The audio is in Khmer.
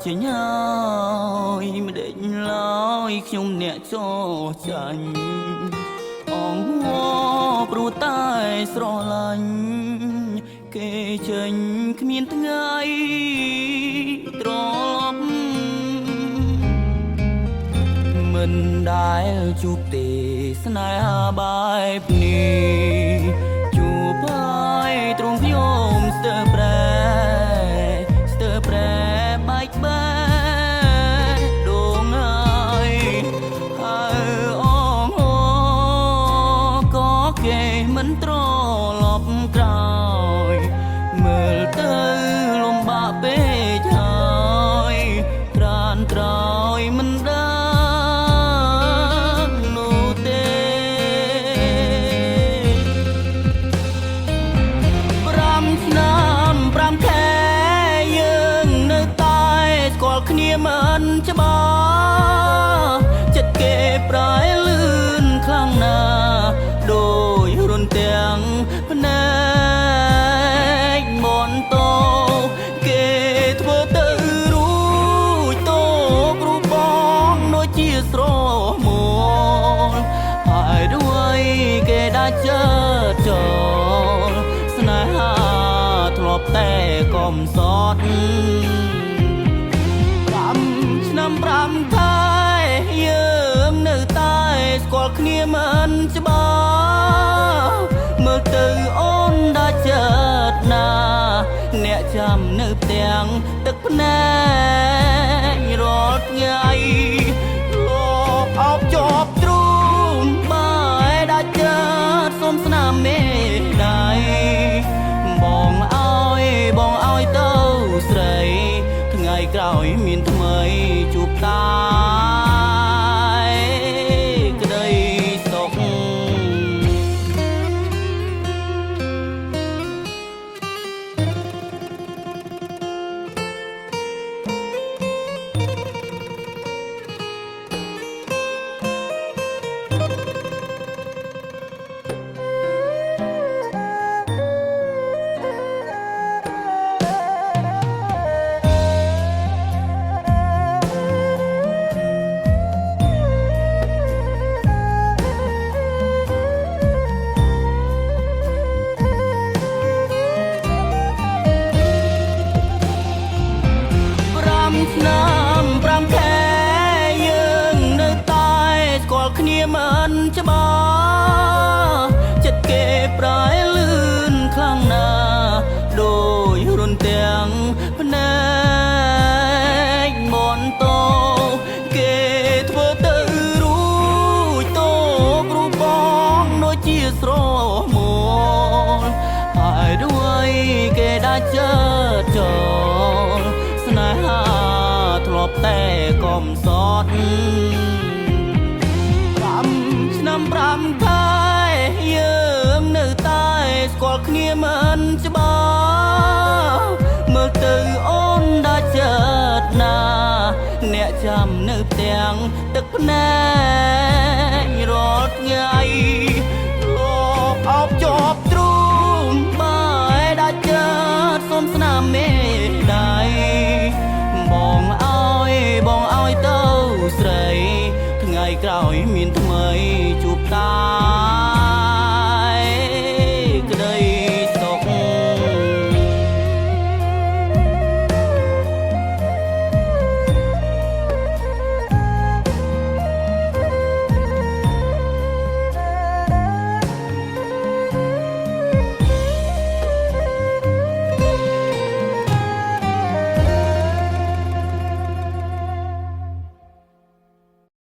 ជាញ៉យមិនដេញឡើយខ្ញុំអ្នកចោចាញ់អងហោព្រោះតែស្រឡាញ់គេចេញគ្មានថ្ងៃត្រឡប់មិនដែលជួបទេស្នេហាបែបនេះជួបហើយទ្រង់ខ្ញុំស្ទើរប្រែបែកបែដងហើយហើយអងហោក៏គេមិនត្រឡប់ក្រោយមើលទៅលំបាកពេកហើយត្រានក្រោយមិនដឹងនោះទេ5 ឆ្នាំ5 ខែយើងនៅតែស្គាល់គ្នាមិនច្បាស់ចិត្តគេប្រែលឿនខ្លាំងណាស់ដោយរុនទាំងភ្នែកមន្តោគេធ្វើទៅរួចតោគ្រូបងដូចជាស្រមូលហើយด้วยគេដាក់ចិត្តចូលស្នេហាធ្លាប់តែកំសត់5 ឆ្នាំ5 ខែយើងនៅតែស្គាល់គ្នាមិនច្បាស់មើលទៅអូនដាក់ចិត្តណាអ្នកចាំនៅផ្ទាំងទឹកភ្នែករាល់ថ្ងៃលោកអោបជាប់ទ្រូងបែដាក់ចិត្តសុំស្នាមមេដៃបងឲ្យទៅស្រីថ្ងៃក្រោយមានថ្មីជួបតាក្តីសុខឆ្នាំ5 ខែយើងនៅតែស្គាល់គ្នាមិនច្បាស់ចិត្តគេប្រែលឿនខ្លាំងណាស់ដោយរុនទាំងភ្នែកមន្តោគេធ្វើទៅរួចតោគ្រូបងដូចជាស្រមូលហើយด้วยគេដាក់ចិត្តចូលស្នេហាធ្លាប់តែកំសត់5 ឆ្នាំ5 ខែយើងនៅតែស្គាល់គ្នាមិនច្បាស់មើលទៅអូនដាក់ចិត្តណាអ្នកចាំនៅផ្ទាំងទឹកភ្នែករាល់ថ្ងៃលោកអោបជាប់ទ្រូងបែដាក់ចិត្តសុំស្នាមមេដៃបងឲ្យទៅស្រីថ្ងៃក្រោយមានថ្មីជួបតា